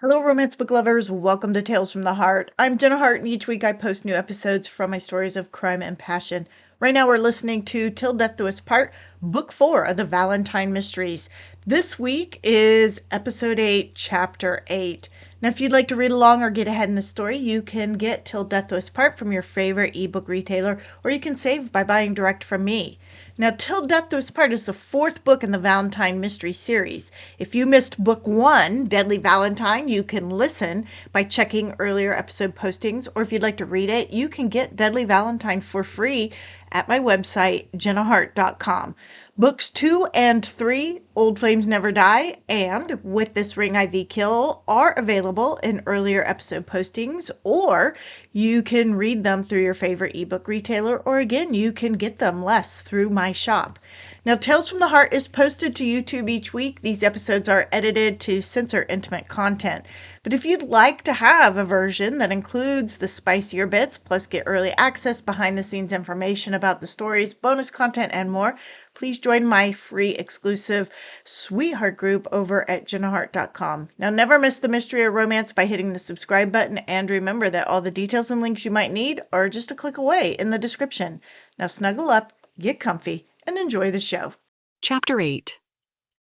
Hello, romance book lovers. Welcome to Tales from the Heart. I'm Jenna Harte, and each week I post new episodes from my stories of crime and passion. Right now, we're listening to Til Death Do Us Part, Book 4 of the Valentine Mysteries. This week is Episode 8, Chapter 8. Now, if you'd like to read along or get ahead in the story, you can get Til Death Do Us Part from your favorite ebook retailer, or you can save by buying direct from me. Now, Til Death Do Us Part is the fourth book in the Valentine Mystery series. If you missed book 1, Deadly Valentine, you can listen by checking earlier episode postings, or if you'd like to read it, you can get Deadly Valentine for free at my website, jennaharte.com. Books 2 and 3, Old Flames Never Die, and With This Ring I Thee Kill, are available in earlier episode postings, or you can read them through your favorite ebook retailer, or again, you can get them less through my shop. Now, Tales from the Heart is posted to YouTube each week. These episodes are edited to censor intimate content. But if you'd like to have a version that includes the spicier bits, plus get early access, behind-the-scenes information about the stories, bonus content, and more, please join my free exclusive sweetheart group over at jennaharte.com. Now, never miss the mystery or romance by hitting the subscribe button, and remember that all the details and links you might need are just a click away in the description. Now, snuggle up, get comfy, and enjoy the show. Chapter 8.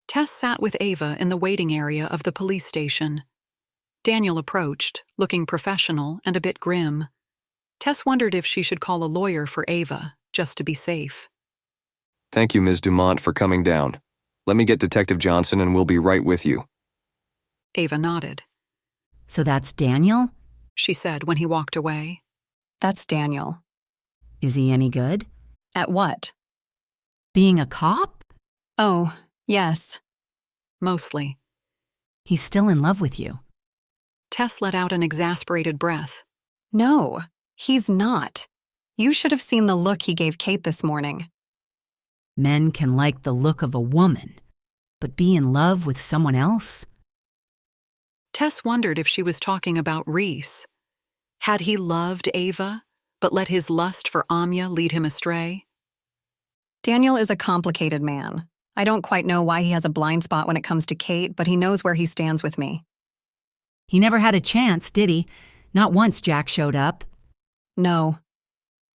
Tess sat with Ava in the waiting area of the police station. Daniel approached, looking professional and a bit grim. Tess wondered if she should call a lawyer for Ava, just to be safe. Thank you, Ms. Dumont, for coming down. Let me get Detective Johnson and we'll be right with you. Ava nodded. So that's Daniel? She said when he walked away. That's Daniel. Is he any good? At what? Being a cop? Oh, yes. Mostly. He's still in love with you. Tess let out an exasperated breath. No, he's not. You should have seen the look he gave Kate this morning. Men can like the look of a woman, but be in love with someone else? Tess wondered if she was talking about Reese. Had he loved Ava, but let his lust for Amya lead him astray? Daniel is a complicated man. I don't quite know why he has a blind spot when it comes to Kate, but he knows where he stands with me. He never had a chance, did he? Not once Jack showed up. No.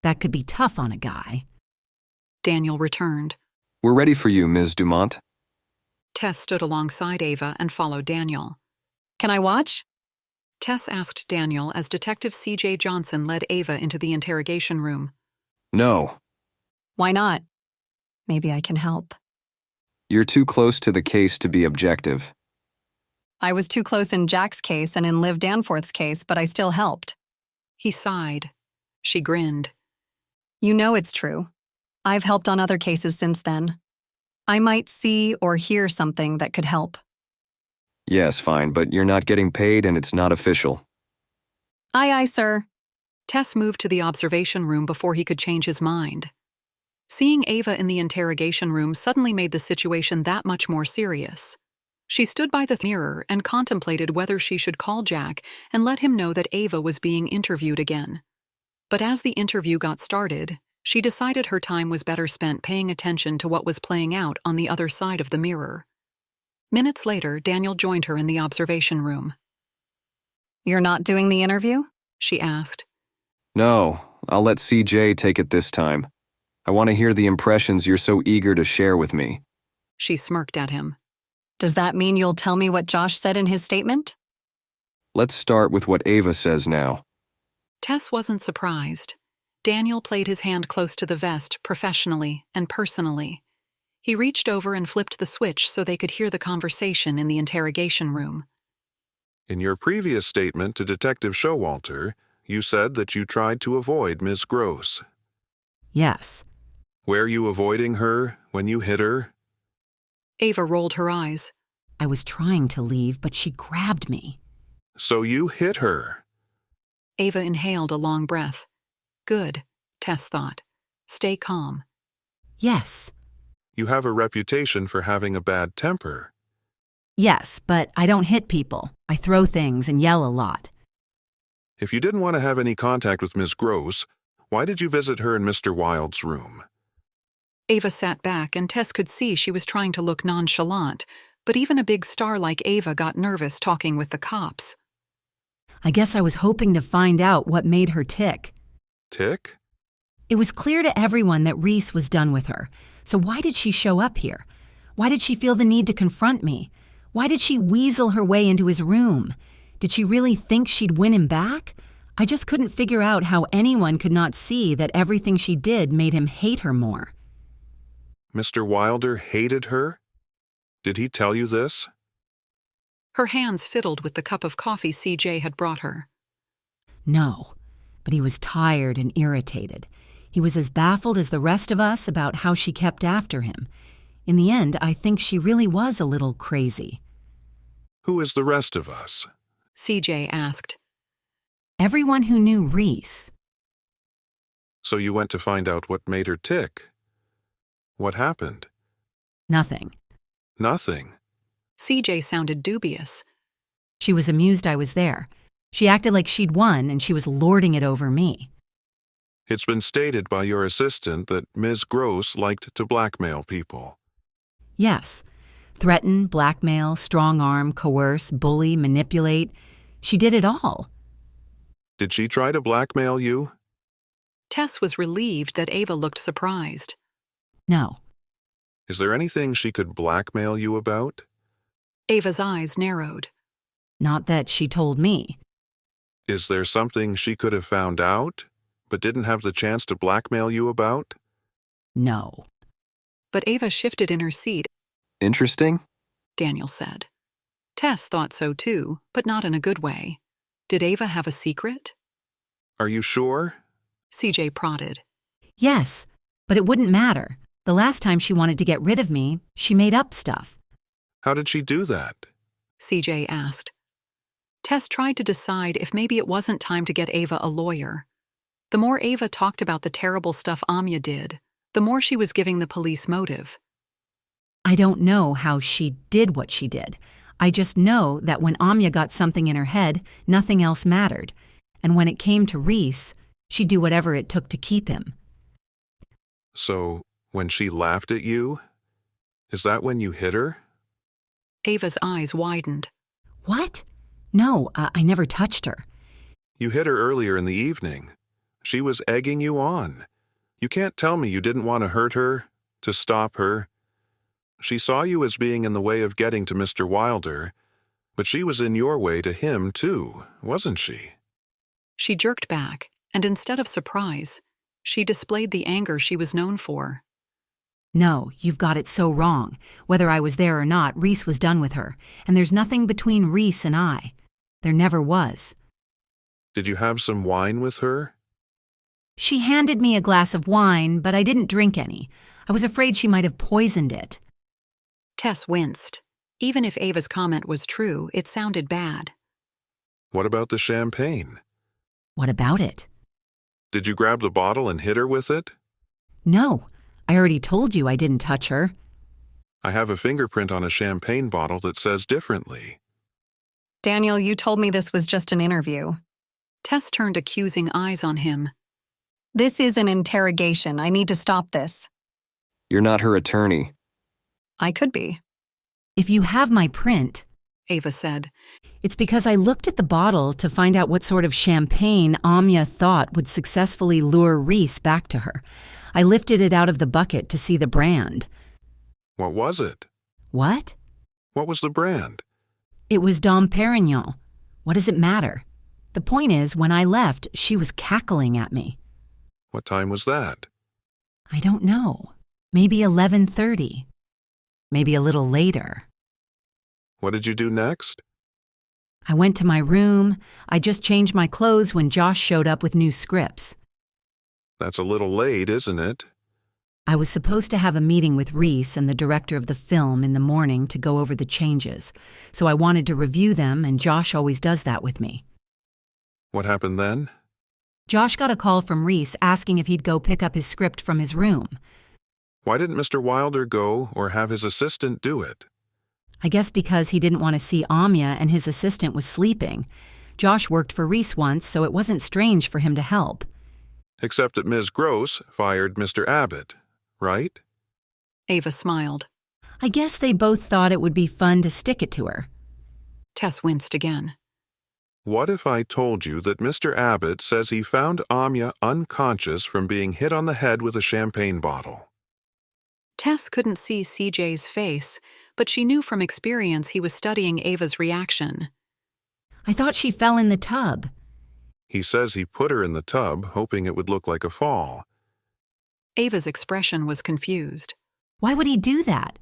That could be tough on a guy. Daniel returned. We're ready for you, Ms. Dumont. Tess stood alongside Ava and followed Daniel. Can I watch? Tess asked Daniel as Detective C.J. Johnson led Ava into the interrogation room. No. Why not? Maybe I can help. You're too close to the case to be objective. I was too close in Jack's case and in Liv Danforth's case, but I still helped. He sighed. She grinned. You know it's true. I've helped on other cases since then. I might see or hear something that could help. Yes, fine, but you're not getting paid and it's not official. Aye, aye, sir. Tess moved to the observation room before he could change his mind. Seeing Ava in the interrogation room suddenly made the situation that much more serious. She stood by the mirror and contemplated whether she should call Jack and let him know that Ava was being interviewed again. But as the interview got started, she decided her time was better spent paying attention to what was playing out on the other side of the mirror. Minutes later, Daniel joined her in the observation room. You're not doing the interview? She asked. No, I'll let CJ take it this time. I want to hear the impressions you're so eager to share with me. She smirked at him. Does that mean you'll tell me what Josh said in his statement? Let's start with what Ava says now. Tess wasn't surprised. Daniel played his hand close to the vest professionally and personally. He reached over and flipped the switch so they could hear the conversation in the interrogation room. In your previous statement to Detective Showalter, you said that you tried to avoid Miss Gross. Yes. Were you avoiding her when you hit her? Ava rolled her eyes. I was trying to leave, but she grabbed me. So you hit her. Ava inhaled a long breath. Good, Tess thought. Stay calm. Yes. You have a reputation for having a bad temper. Yes, but I don't hit people. I throw things and yell a lot. If you didn't want to have any contact with Miss Gross, why did you visit her in Mr. Wilde's room? Ava sat back and Tess could see she was trying to look nonchalant, but even a big star like Ava got nervous talking with the cops. I guess I was hoping to find out what made her tick. Tick? It was clear to everyone that Reese was done with her. So why did she show up here? Why did she feel the need to confront me? Why did she weasel her way into his room? Did she really think she'd win him back? I just couldn't figure out how anyone could not see that everything she did made him hate her more. Mr. Wilder hated her? Did he tell you this? Her hands fiddled with the cup of coffee CJ had brought her. No, but he was tired and irritated. He was as baffled as the rest of us about how she kept after him. In the end, I think she really was a little crazy. Who is the rest of us? CJ asked. Everyone who knew Reese. So you went to find out what made her tick. What happened? Nothing. Nothing. CJ sounded dubious. She was amused I was there. She acted like she'd won and she was lording it over me. It's been stated by your assistant that Ms. Gross liked to blackmail people. Yes. Threaten, blackmail, strong-arm, coerce, bully, manipulate. She did it all. Did she try to blackmail you? Tess was relieved that Ava looked surprised. No. Is there anything she could blackmail you about? Ava's eyes narrowed. Not that she told me. Is there something she could have found out, but didn't have the chance to blackmail you about? No. But Ava shifted in her seat. Interesting? Daniel said. Tess thought so too, but not in a good way. Did Ava have a secret? Are you sure? CJ prodded. Yes, but it wouldn't matter. The last time she wanted to get rid of me, she made up stuff. How did she do that? CJ asked. Tess tried to decide if maybe it wasn't time to get Ava a lawyer. The more Ava talked about the terrible stuff Amya did, the more she was giving the police motive. I don't know how she did what she did. I just know that when Amya got something in her head, nothing else mattered. And when it came to Reese, she'd do whatever it took to keep him. So, when she laughed at you, is that when you hit her? Ava's eyes widened. What? No, I never touched her. You hit her earlier in the evening. She was egging you on. You can't tell me you didn't want to hurt her, to stop her. She saw you as being in the way of getting to Mr. Wilder, but she was in your way to him too, wasn't she? She jerked back, and instead of surprise, she displayed the anger she was known for. No, you've got it so wrong. Whether I was there or not, Reese was done with her, and there's nothing between Reese and I. There never was. Did you have some wine with her? She handed me a glass of wine, but I didn't drink any. I was afraid she might have poisoned it. Tess winced. Even if Ava's comment was true, it sounded bad. What about the champagne? What about it? Did you grab the bottle and hit her with it? No, I already told you I didn't touch her. I have a fingerprint on a champagne bottle that says differently. Daniel, you told me this was just an interview. Tess turned accusing eyes on him. This is an interrogation. I need to stop this. You're not her attorney. I could be. If you have my print, Ava said. It's because I looked at the bottle to find out what sort of champagne Amya thought would successfully lure Reese back to her. I lifted it out of the bucket to see the brand. What was it? What? What was the brand? It was Dom Perignon. What does it matter? The point is, when I left, she was cackling at me. What time was that? I don't know. Maybe 11:30. Maybe a little later. What did you do next? I went to my room. I just changed my clothes when Josh showed up with new scripts. That's a little late, isn't it? I was supposed to have a meeting with Reese and the director of the film in the morning to go over the changes, so I wanted to review them, and Josh always does that with me. What happened then? Josh got a call from Reese asking if he'd go pick up his script from his room. Why didn't Mr. Wilder go or have his assistant do it? I guess because he didn't want to see Amya and his assistant was sleeping. Josh worked for Reese once, so it wasn't strange for him to help. Except that Ms. Gross fired Mr. Abbott, right? Ava smiled. I guess they both thought it would be fun to stick it to her. Tess winced again. What if I told you that Mr. Abbott says he found Amya unconscious from being hit on the head with a champagne bottle? Tess couldn't see CJ's face, but she knew from experience he was studying Ava's reaction. I thought she fell in the tub. He says he put her in the tub, hoping it would look like a fall. Ava's expression was confused. Why would he do that?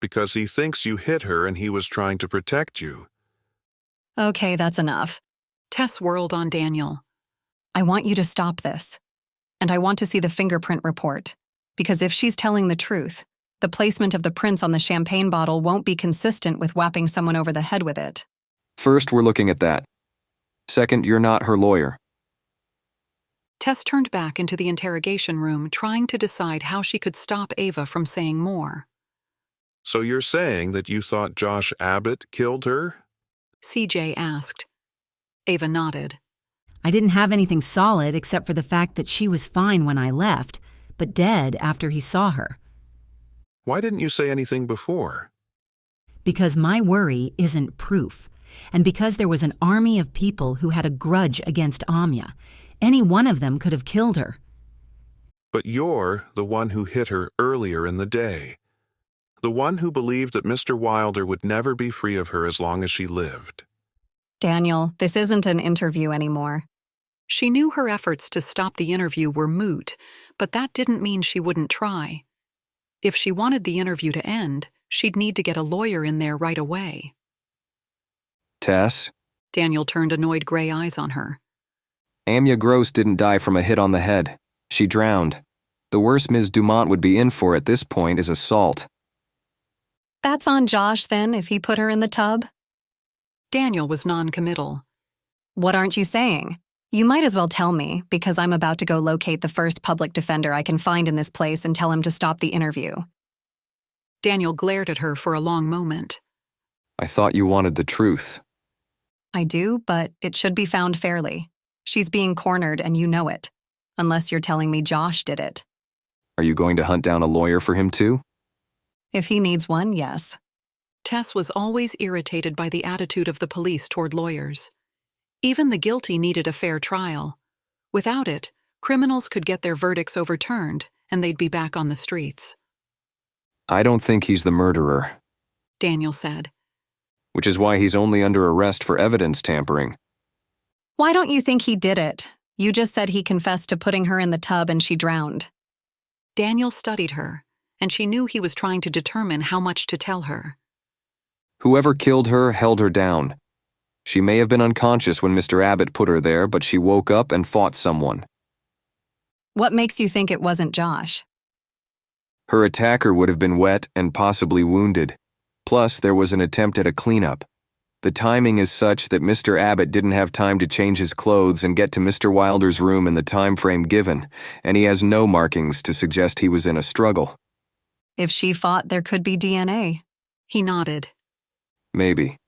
Because he thinks you hit her and he was trying to protect you. Okay, that's enough. Tess whirled on Daniel. I want you to stop this. And I want to see the fingerprint report. Because if she's telling the truth, the placement of the prints on the champagne bottle won't be consistent with whapping someone over the head with it. First, we're looking at that. Second, you're not her lawyer. Tess turned back into the interrogation room, trying to decide how she could stop Ava from saying more. So you're saying that you thought Josh Abbott killed her? CJ asked. Ava nodded. I didn't have anything solid except for the fact that she was fine when I left, but dead after he saw her. Why didn't you say anything before? Because my worry isn't proof, and because there was an army of people who had a grudge against Amya. Any one of them could have killed her. But you're the one who hit her earlier in the day. The one who believed that Mr. Wilder would never be free of her as long as she lived. Daniel, this isn't an interview anymore. She knew her efforts to stop the interview were moot, but that didn't mean she wouldn't try. If she wanted the interview to end, she'd need to get a lawyer in there right away. Tess? Daniel turned annoyed gray eyes on her. Amya Gross didn't die from a hit on the head. She drowned. The worst Ms. Dumont would be in for at this point is assault. That's on Josh, then, if he put her in the tub? Daniel was non-committal. What aren't you saying? You might as well tell me, because I'm about to go locate the first public defender I can find in this place and tell him to stop the interview. Daniel glared at her for a long moment. I thought you wanted the truth. I do, but it should be found fairly. She's being cornered and you know it. Unless you're telling me Josh did it. Are you going to hunt down a lawyer for him too? If he needs one, yes. Tess was always irritated by the attitude of the police toward lawyers. Even the guilty needed a fair trial. Without it, criminals could get their verdicts overturned and they'd be back on the streets. I don't think he's the murderer. Daniel said. Which is why he's only under arrest for evidence tampering. Why don't you think he did it? You just said he confessed to putting her in the tub and she drowned. Daniel studied her, and she knew he was trying to determine how much to tell her. Whoever killed her held her down. She may have been unconscious when Mr. Abbott put her there, but she woke up and fought someone. What makes you think it wasn't Josh? Her attacker would have been wet and possibly wounded. Plus, there was an attempt at a cleanup. The timing is such that Mr. Abbott didn't have time to change his clothes and get to Mr. Wilder's room in the time frame given, and he has no markings to suggest he was in a struggle. If she fought, there could be DNA. He nodded. Maybe.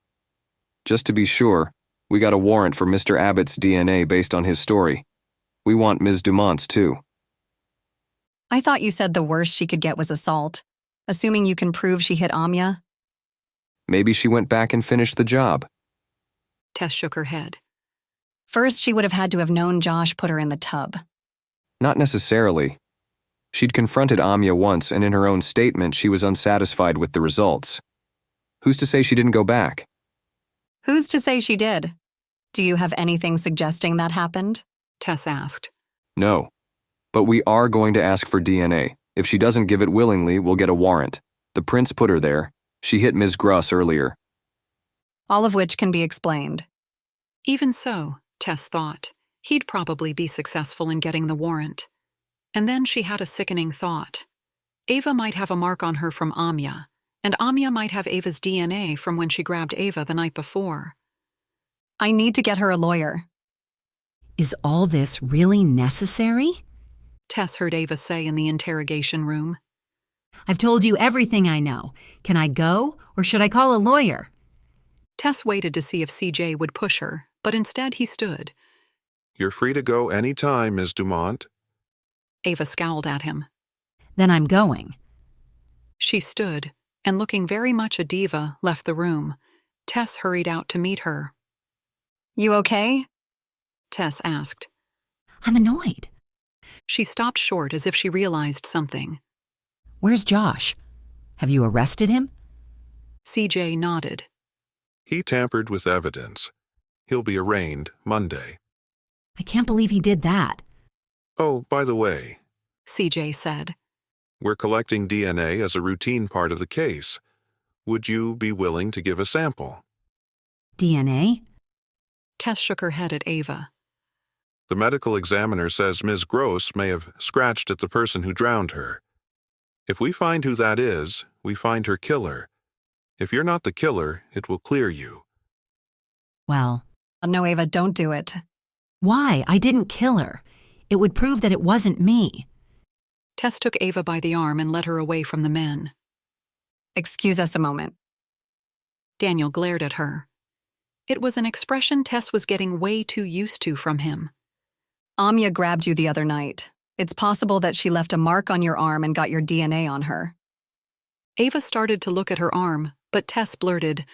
Just to be sure, we got a warrant for Mr. Abbott's DNA based on his story. We want Ms. Dumont's too. I thought you said the worst she could get was assault. Assuming you can prove she hit Amya. Maybe she went back and finished the job. Tess shook her head. First, she would have had to have known Josh put her in the tub. Not necessarily. She'd confronted Amya once, and in her own statement, she was unsatisfied with the results. Who's to say she didn't go back? Who's to say she did? Do you have anything suggesting that happened? Tess asked. No. But we are going to ask for DNA. If she doesn't give it willingly, we'll get a warrant. The prince put her there. She hit Ms. Gruss earlier. All of which can be explained. Even so, Tess thought, he'd probably be successful in getting the warrant. And then she had a sickening thought. Ava might have a mark on her from Amya, and Amya might have Ava's DNA from when she grabbed Ava the night before. I need to get her a lawyer. Is all this really necessary? Tess heard Ava say in the interrogation room. I've told you everything I know. Can I go, or should I call a lawyer? Tess waited to see if CJ would push her, but instead he stood. You're free to go any time, Ms. Dumont. Ava scowled at him. Then I'm going. She stood, and looking very much a diva, left the room. Tess hurried out to meet her. You okay? Tess asked. I'm annoyed. She stopped short as if she realized something. Where's Josh? Have you arrested him? CJ nodded. He tampered with evidence. He'll be arraigned Monday. I can't believe he did that. Oh, by the way, CJ said. we're collecting DNA as a routine part of the case. Would you be willing to give a sample? DNA? Tess shook her head at Ava. The medical examiner says Ms. Gross may have scratched at the person who drowned her. If we find who that is, we find her killer. If you're not the killer, it will clear you. Well, No, Ava, don't do it. why? I didn't kill her. It would prove that it wasn't me. Tess took Ava by the arm and led her away from the men. Excuse us a moment. Daniel glared at her. It was an expression Tess was getting way too used to from him. Amia grabbed you the other night. It's possible that she left a mark on your arm and got your DNA on her. Ava started to look at her arm, but Tess blurted,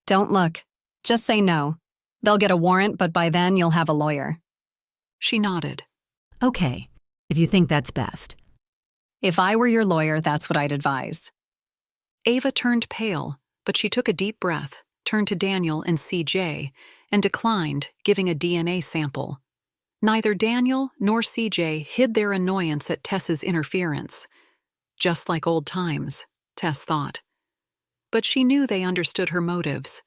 Don't look. Just say no. They'll get a warrant, but by then you'll have a lawyer. She nodded. Okay, if you think that's best. If I were your lawyer, that's what I'd advise. Ava turned pale, but she took a deep breath, turned to Daniel and CJ, and declined, giving a DNA sample. Neither Daniel nor CJ hid their annoyance at Tess's interference. Just like old times, Tess thought. But she knew they understood her motives,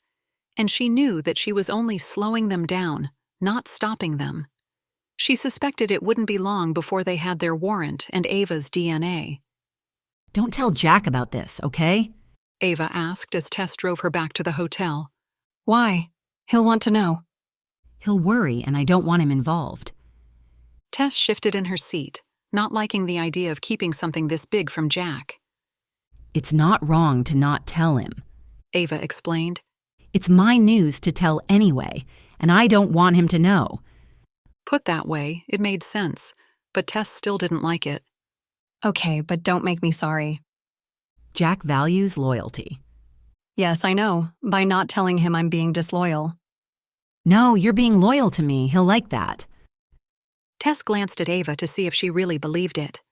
and she knew that she was only slowing them down, not stopping them. She suspected it wouldn't be long before they had their warrant and Ava's DNA. Don't tell Jack about this, okay? Ava asked as Tess drove her back to the hotel. Why? He'll want to know. He'll worry, and I don't want him involved. Tess shifted in her seat, not liking the idea of keeping something this big from Jack. It's not wrong to not tell him. Ava explained. It's my news to tell anyway, and I don't want him to know. Put that way, it made sense, but Tess still didn't like it. Okay, but don't make me sorry. Jack values loyalty. Yes, I know. By not telling him I'm being disloyal. No, you're being loyal to me. He'll like that. Tess glanced at Ava to see if she really believed it.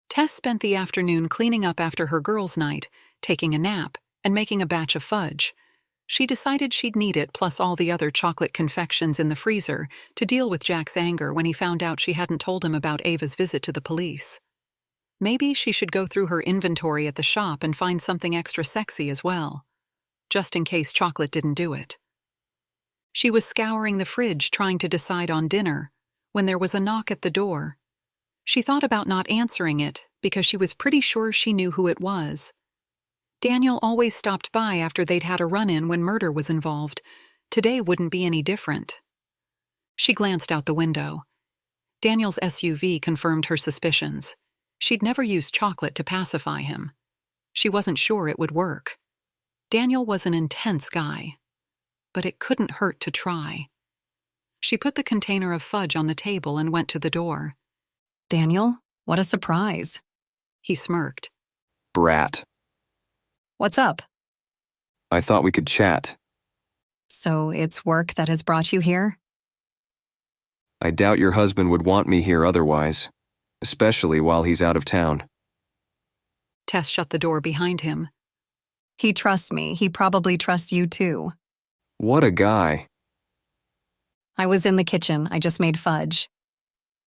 Tess spent the afternoon cleaning up after her girls' night, taking a nap, and making a batch of fudge. She decided she'd need it plus all the other chocolate confections in the freezer to deal with Jack's anger when he found out she hadn't told him about Ava's visit to the police. Maybe she should go through her inventory at the shop and find something extra sexy as well, just in case chocolate didn't do it. She was scouring the fridge trying to decide on dinner when there was a knock at the door. She thought about not answering it because she was pretty sure she knew who it was. Daniel always stopped by after they'd had a run-in when murder was involved. Today wouldn't be any different. She glanced out the window. Daniel's SUV confirmed her suspicions. She'd never used chocolate to pacify him. She wasn't sure it would work. Daniel was an intense guy, but it couldn't hurt to try. She put the container of fudge on the table and went to the door. Daniel, what a surprise. He smirked. Brat. What's up? I thought we could chat. So it's work that has brought you here? I doubt your husband would want me here otherwise, especially while he's out of town. Tess shut the door behind him. He trusts me. He probably trusts you too. What a guy. I was in the kitchen. I just made fudge.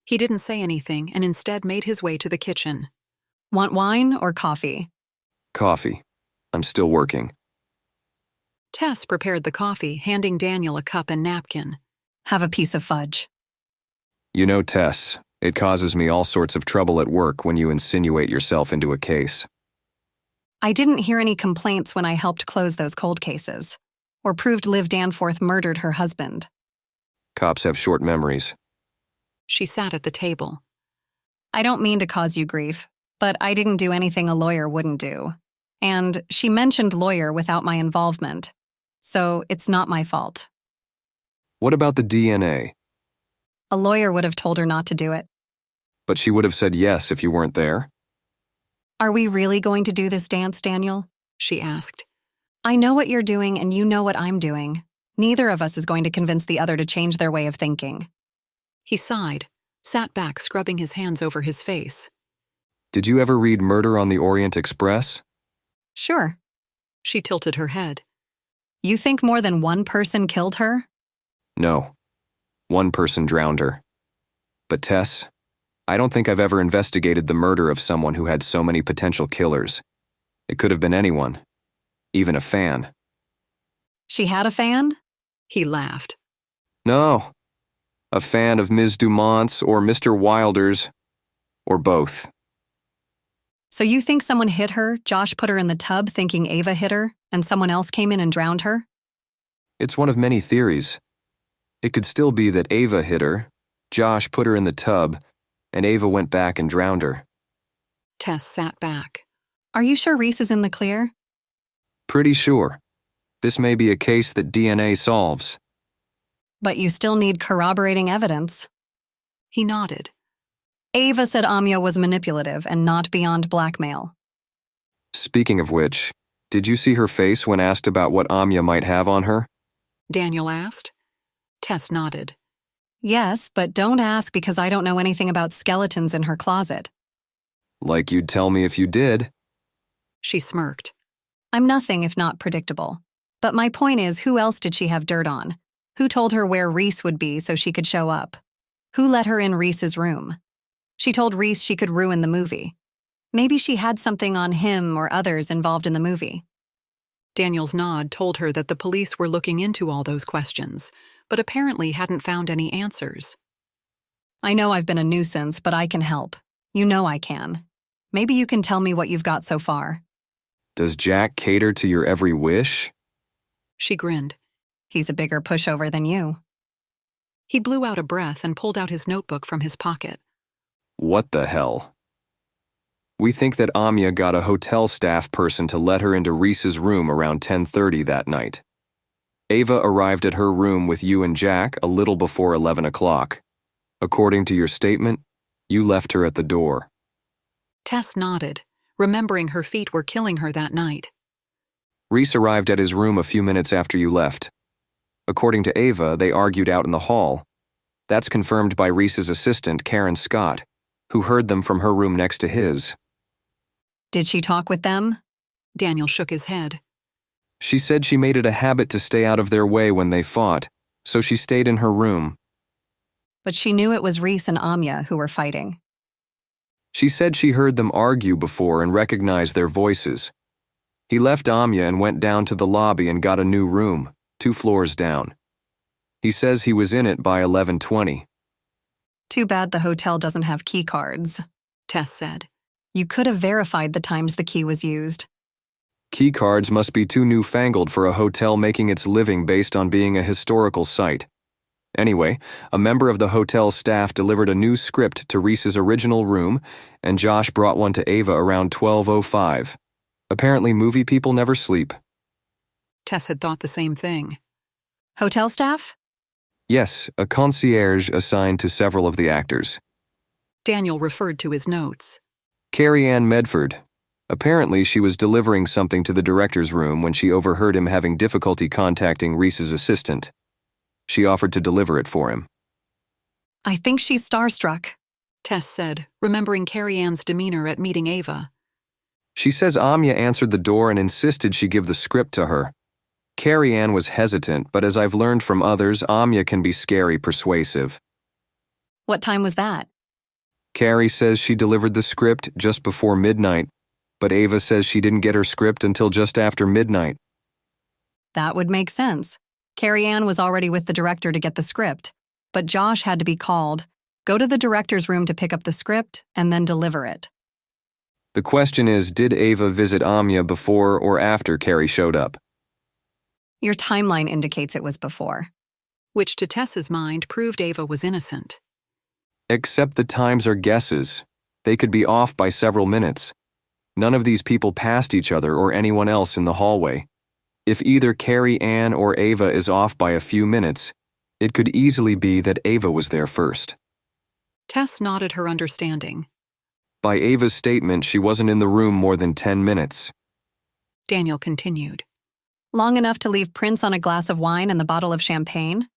He didn't say anything and instead made his way to the kitchen. Want wine or coffee? Coffee. I'm still working. Tess prepared the coffee, handing Daniel a cup and napkin. Have a piece of fudge. You know, Tess, it causes me all sorts of trouble at work when you insinuate yourself into a case. I didn't hear any complaints when I helped close those cold cases, or proved Liv Danforth murdered her husband. Cops have short memories. She sat at the table. I don't mean to cause you grief, but I didn't do anything a lawyer wouldn't do. And she mentioned lawyer without my involvement, so it's not my fault. What about the DNA? A lawyer would have told her not to do it. But she would have said yes if you weren't there? Are we really going to do this dance, Daniel? She asked. I know what you're doing and you know what I'm doing. Neither of us is going to convince the other to change their way of thinking. He sighed, sat back, scrubbing his hands over his face. Did you ever read Murder on the Orient Express? Sure. She tilted her head. You think more than one person killed her? No. One person drowned her. But Tess, I don't think I've ever investigated the murder of someone who had so many potential killers. It could have been anyone. Even a fan. She had a fan? He laughed. No. A fan of Ms. Dumont's or Mr. Wilder's, or both. So you think someone hit her, Josh put her in the tub thinking Ava hit her, and someone else came in and drowned her? It's one of many theories. It could still be that Ava hit her, Josh put her in the tub, and Ava went back and drowned her. Tess sat back. Are you sure Reese is in the clear? Pretty sure. This may be a case that DNA solves. But you still need corroborating evidence. He nodded. Ava said Amya was manipulative and not beyond blackmail. Speaking of which, did you see her face when asked about what Amya might have on her? Daniel asked. Tess nodded. Yes, but don't ask because I don't know anything about skeletons in her closet. Like you'd tell me if you did. She smirked. I'm nothing if not predictable. But my point is, who else did she have dirt on? Who told her where Reese would be so she could show up? Who let her in Reese's room? She told Reese she could ruin the movie. Maybe she had something on him or others involved in the movie. Daniel's nod told her that the police were looking into all those questions, but apparently hadn't found any answers. I know I've been a nuisance, but I can help. You know I can. Maybe you can tell me what you've got so far. Does Jack cater to your every wish? She grinned. He's a bigger pushover than you. He blew out a breath and pulled out his notebook from his pocket. What the hell? We think that Amya got a hotel staff person to let her into Reese's room around 10:30 that night. Ava arrived at her room with you and Jack a little before 11 o'clock. According to your statement, you left her at the door. Tess nodded, remembering her feet were killing her that night. Reese arrived at his room a few minutes after you left. According to Ava, they argued out in the hall. That's confirmed by Reese's assistant, Karen Scott, who heard them from her room next to his. Did she talk with them? Daniel shook his head. She said she made it a habit to stay out of their way when they fought, so she stayed in her room. But she knew it was Reese and Amya who were fighting. She said she heard them argue before and recognized their voices. He left Amya and went down to the lobby and got a new room, 2 floors down. He says he was in it by 11:20. Too bad the hotel doesn't have key cards, Tess said. You could have verified the times the key was used. Key cards must be too newfangled for a hotel making its living based on being a historical site. Anyway, a member of the hotel staff delivered a new script to Reese's original room, and Josh brought one to Ava around 12:05. Apparently, movie people never sleep. Tess had thought the same thing. Hotel staff? Yes, a concierge assigned to several of the actors. Daniel referred to his notes. Carrie Ann Medford. Apparently, she was delivering something to the director's room when she overheard him having difficulty contacting Reese's assistant. She offered to deliver it for him. I think she's starstruck, Tess said, remembering Carrie Ann's demeanor at meeting Ava. She says Amya answered the door and insisted she give the script to her. Carrie Ann was hesitant, but as I've learned from others, Amya can be scary persuasive. What time was that? Carrie says she delivered the script just before midnight, but Ava says she didn't get her script until just after midnight. That would make sense. Carrie Ann was already with the director to get the script, but Josh had to be called, go to the director's room to pick up the script, and then deliver it. The question is, did Ava visit Amya before or after Carrie showed up? Your timeline indicates it was before. Which to Tess's mind proved Ava was innocent. Except the times are guesses. They could be off by several minutes. None of these people passed each other or anyone else in the hallway. If either Carrie Ann or Ava is off by a few minutes, it could easily be that Ava was there first. Tess nodded her understanding. By Ava's statement, she wasn't in the room more than 10 minutes. Daniel continued. Long enough to leave prints on a glass of wine and the bottle of champagne?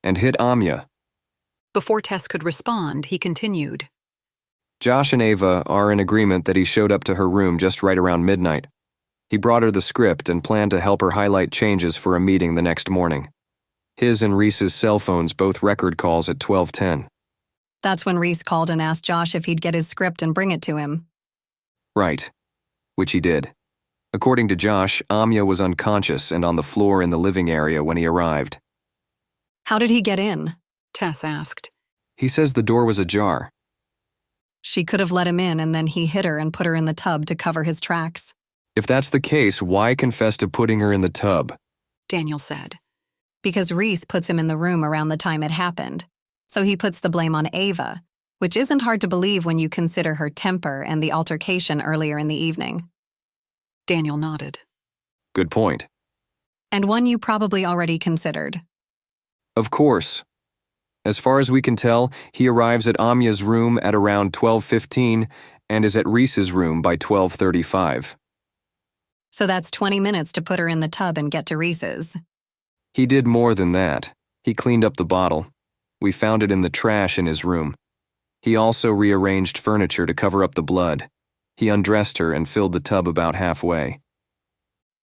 And hit Amya. Before Tess could respond, he continued. Josh and Ava are in agreement that he showed up to her room just right around midnight. He brought her the script and planned to help her highlight changes for a meeting the next morning. His and Reese's cell phones both record calls at 12:10. That's when Reese called and asked Josh if he'd get his script and bring it to him. Right. Which he did. According to Josh, Amya was unconscious and on the floor in the living area when he arrived. How did he get in? Tess asked. He says the door was ajar. She could have let him in and then he hit her and put her in the tub to cover his tracks. If that's the case, why confess to putting her in the tub? Daniel said. Because Reese puts him in the room around the time it happened. So he puts the blame on Ava, which isn't hard to believe when you consider her temper and the altercation earlier in the evening. Daniel nodded. Good point. And one you probably already considered. Of course. As far as we can tell, he arrives at Amya's room at around 12:15 and is at Reese's room by 12:35. So that's 20 minutes to put her in the tub and get to Reese's. He did more than that. He cleaned up the bottle. We found it in the trash in his room. He also rearranged furniture to cover up the blood. He undressed her and filled the tub about halfway.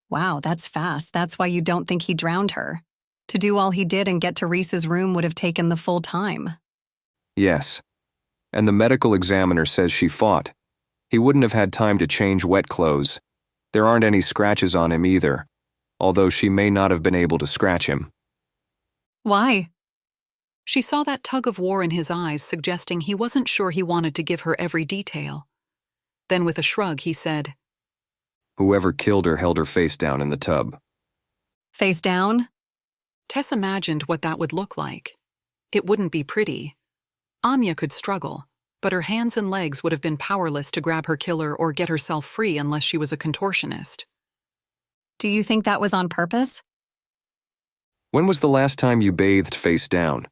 Wow, that's fast. That's why you don't think he drowned her. To do all he did and get to Reese's room would have taken the full time. Yes. And the medical examiner says she fought. He wouldn't have had time to change wet clothes. There aren't any scratches on him either, although she may not have been able to scratch him. Why? She saw that tug of war in his eyes, suggesting he wasn't sure he wanted to give her every detail. Then with a shrug, he said, Whoever killed her held her face down in the tub. Face down? Tess imagined what that would look like. It wouldn't be pretty. Amya could struggle, but her hands and legs would have been powerless to grab her killer or get herself free unless she was a contortionist. Do you think that was on purpose? When was the last time you bathed face down?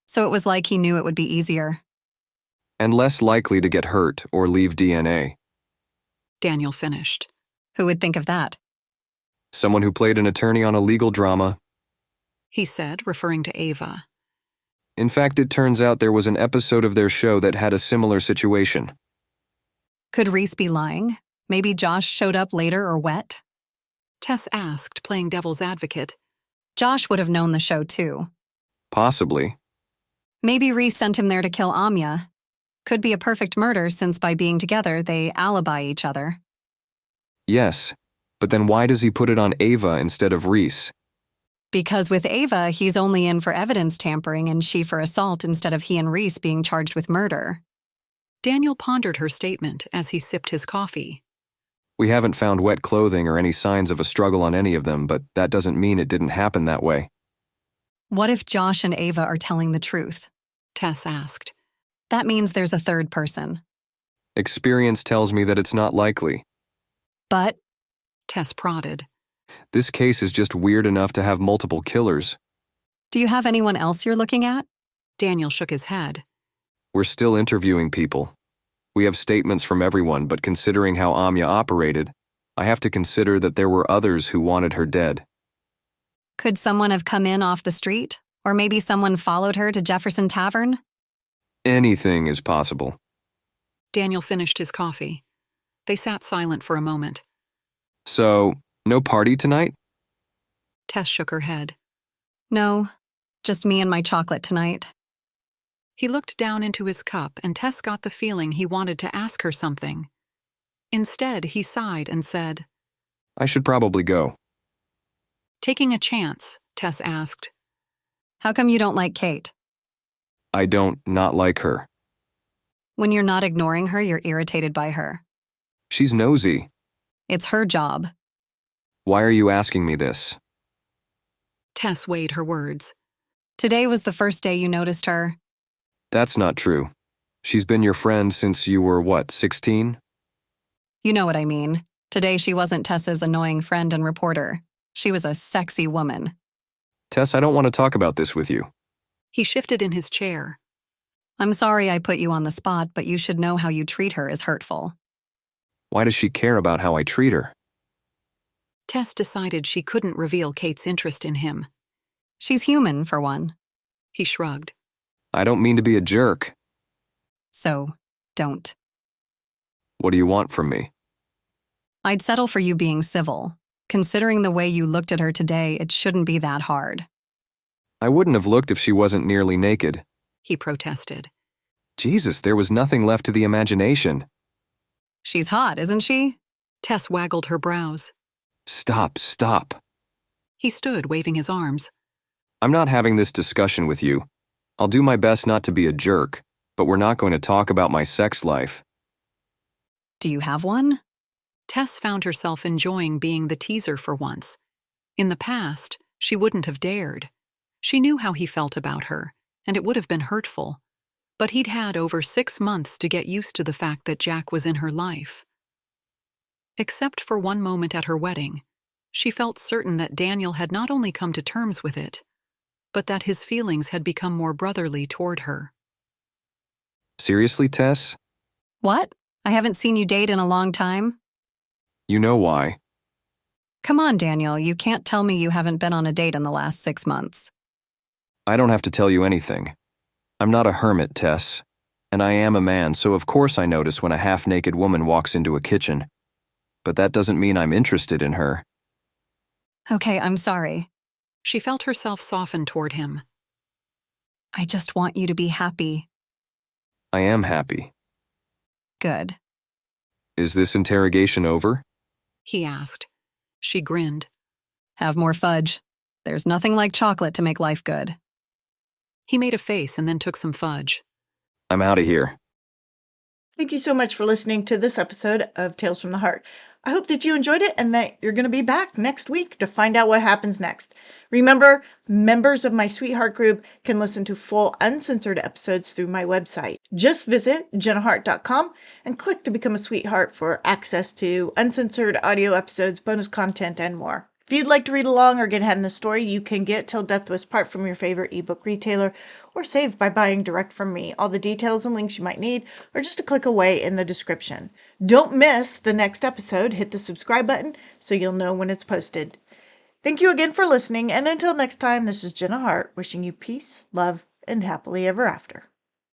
So it was like he knew it would be easier. And less likely to get hurt or leave DNA. Daniel finished. Who would think of that? Someone who played an attorney on a legal drama. He said, referring to Ava. In fact, it turns out there was an episode of their show that had a similar situation. Could Reese be lying? Maybe Josh showed up later or wet? Tess asked, playing devil's advocate. Josh would have known the show too. Possibly. Maybe Reese sent him there to kill Amya. Could be a perfect murder since by being together they alibi each other. Yes, but then why does he put it on Ava instead of Reese? Because with Ava, he's only in for evidence tampering and she for assault instead of he and Reese being charged with murder. Daniel pondered her statement as he sipped his coffee. We haven't found wet clothing or any signs of a struggle on any of them, but that doesn't mean it didn't happen that way. What if Josh and Ava are telling the truth? Tess asked. That means there's a third person. Experience tells me that it's not likely. But Tess prodded. This case is just weird enough to have multiple killers. do you have anyone else you're looking at? Daniel shook his head. We're still interviewing people. We have statements from everyone, but considering how Amya operated, I have to consider that there were others who wanted her dead. Could someone have come in off the street? Or maybe someone followed her to Jefferson Tavern? Anything is possible. Daniel finished his coffee. They sat silent for a moment. So, no party tonight? Tess shook her head. No, just me and my chocolate tonight. He looked down into his cup, and Tess got the feeling he wanted to ask her something. Instead, he sighed and said, I should probably go. Taking a chance, Tess asked. How come you don't like Kate? I don't not like her. When you're not ignoring her, you're irritated by her. She's nosy. It's her job. Why are you asking me this? Tess weighed her words. Today was the first day you noticed her. That's not true. She's been your friend since you were, 16? You know what I mean. Today she wasn't Tessa's annoying friend and reporter. She was a sexy woman. Tess, I don't want to talk about this with you. He shifted in his chair. I'm sorry I put you on the spot, but you should know how you treat her is hurtful. Why does she care about how I treat her? Tess decided she couldn't reveal Kate's interest in him. She's human, for one. He shrugged. I don't mean to be a jerk. So, don't. What do you want from me? I'd settle for you being civil. Considering the way you looked at her today, it shouldn't be that hard. I wouldn't have looked if she wasn't nearly naked. He protested. Jesus, there was nothing left to the imagination. She's hot, isn't she? Tess waggled her brows. Stop. He stood, waving his arms. I'm not having this discussion with you. I'll do my best not to be a jerk, but we're not going to talk about my sex life. Do you have one? Tess found herself enjoying being the teaser for once. In the past, she wouldn't have dared. She knew how he felt about her, and it would have been hurtful. But he'd had over 6 months to get used to the fact that Jack was in her life. Except for one moment at her wedding, she felt certain that Daniel had not only come to terms with it, but that his feelings had become more brotherly toward her. Seriously, Tess? What? I haven't seen you date in a long time? You know why. Come on, Daniel, you can't tell me you haven't been on a date in the last 6 months. I don't have to tell you anything. I'm not a hermit, Tess. And I am a man, so of course I notice when a half-naked woman walks into a kitchen. But that doesn't mean I'm interested in her. Okay, I'm sorry. She felt herself soften toward him. I just want you to be happy. I am happy. Good. Is this interrogation over? He asked. She grinned. Have more fudge. There's nothing like chocolate to make life good. He made a face and then took some fudge. I'm out of here. Thank you so much for listening to this episode of Tales from the Heart. I hope that you enjoyed it and that you're going to be back next week to find out what happens next. Remember, members of my Sweetheart group can listen to full uncensored episodes through my website. Just visit jennaharte.com and click to become a Sweetheart for access to uncensored audio episodes, bonus content, and more. If you'd like to read along or get ahead in the story, you can get Till Death Do Us Part from your favorite ebook retailer or save by buying direct from me. All the details and links you might need are just a click away in the description. Don't miss the next episode. Hit the subscribe button so you'll know when it's posted. Thank you again for listening, and until next time, this is Jenna Harte wishing you peace, love, and happily ever after.